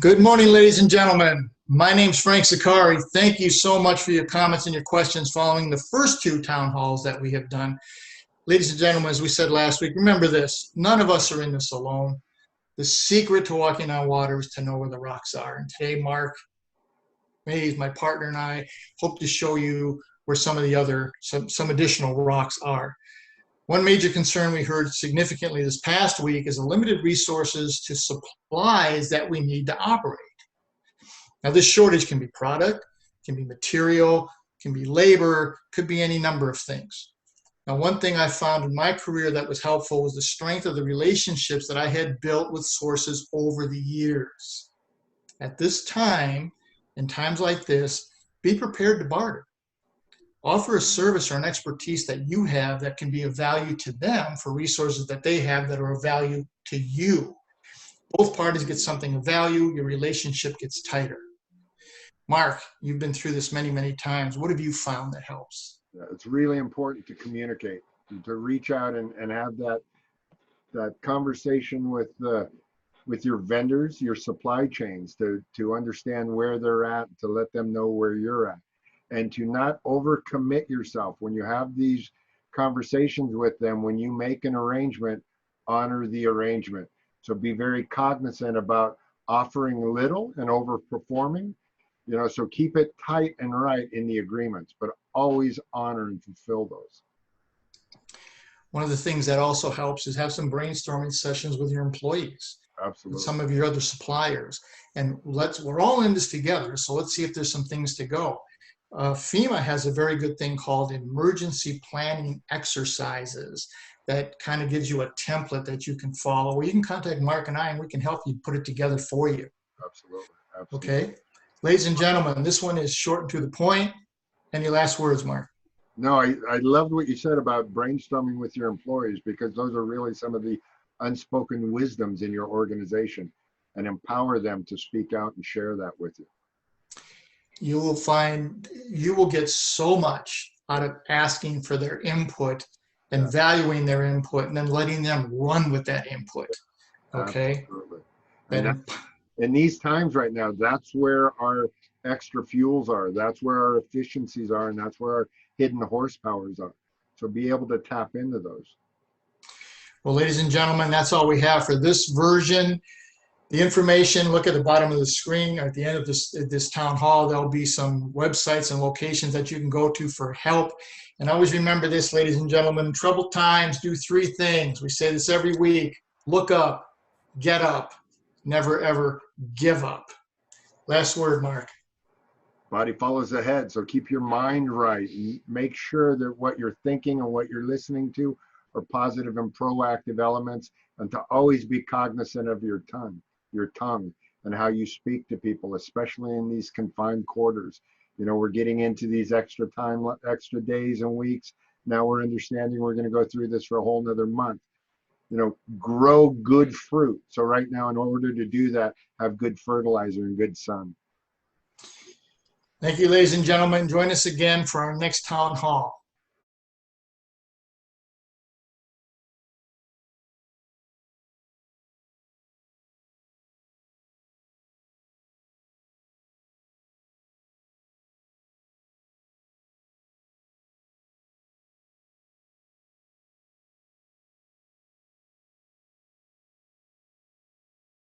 Good morning, ladies and gentlemen. My name's Frank Zaccari. Thank you so much for your comments and your questions following the first two town halls that we have done. Ladies and gentlemen, as we said last week, remember this, none of us are in this alone. The secret to walking on water is to know where the rocks are. And today, Mark Maes, my partner, and I hope to show you where some of the other, some additional rocks are. One major concern we heard significantly this past week is the limited resources to supplies that we need to operate. Now, this shortage can be product, can be material, can be labor, could be any number of things. Now, one thing I found in my career that was helpful was the strength of the relationships that I had built with sources over the years. At this time, in times like this, be prepared to barter. Offer a service or an expertise that you have that can be of value to them for resources that they have that are of value to you. Both parties get something of value, your relationship gets tighter. Mark, you've been through this many, many times. What have you found that helps? Yeah, it's really important to communicate, to reach out and have that conversation with your vendors, your supply chains, to understand where they're at, to let them know where you're at, and to not overcommit yourself. When you have these conversations with them, when you make an arrangement, honor the arrangement. So be very cognizant about offering little and overperforming. So keep it tight and right in the agreements, but always honor and fulfill those. One of the things that also helps is have some brainstorming sessions with your employees. Absolutely. With some of your other suppliers. And we're all in this together, so let's see if there's some things to go. FEMA has a very good thing called emergency planning exercises that kind of gives you a template that you can follow, or you can contact Mark and I, and we can help you put it together for you. Absolutely. Okay? Ladies and gentlemen, this one is short and to the point. Any last words, Mark? No, I loved what you said about brainstorming with your employees, because those are really some of the unspoken wisdoms in your organization, and empower them to speak out and share that with you. You will find you will get so much out of asking for their input and valuing their input and then letting them run with that input. Okay? Absolutely. And in these times right now, that's where our extra fuels are. That's where our efficiencies are, and that's where our hidden horsepowers are. So be able to tap into those. Well, ladies and gentlemen, that's all we have for this version. The information, look at the bottom of the screen. At the end of this town hall, there'll be some websites and locations that you can go to for help. And always remember this, ladies and gentlemen, in troubled times, do three things. We say this every week. Look up, get up, never, ever give up. Last word, Mark. Body follows the head, so keep your mind right. And make sure that what you're thinking and what you're listening to are positive and proactive elements, and to always be cognizant of your tongue, and how you speak to people, especially in these confined quarters. We're getting into these extra days and weeks. Now we're understanding we're going to go through this for a whole nother month. Grow good fruit. So right now, in order to do that, have good fertilizer and good sun. Thank you, ladies and gentlemen. Join us again for our next town hall.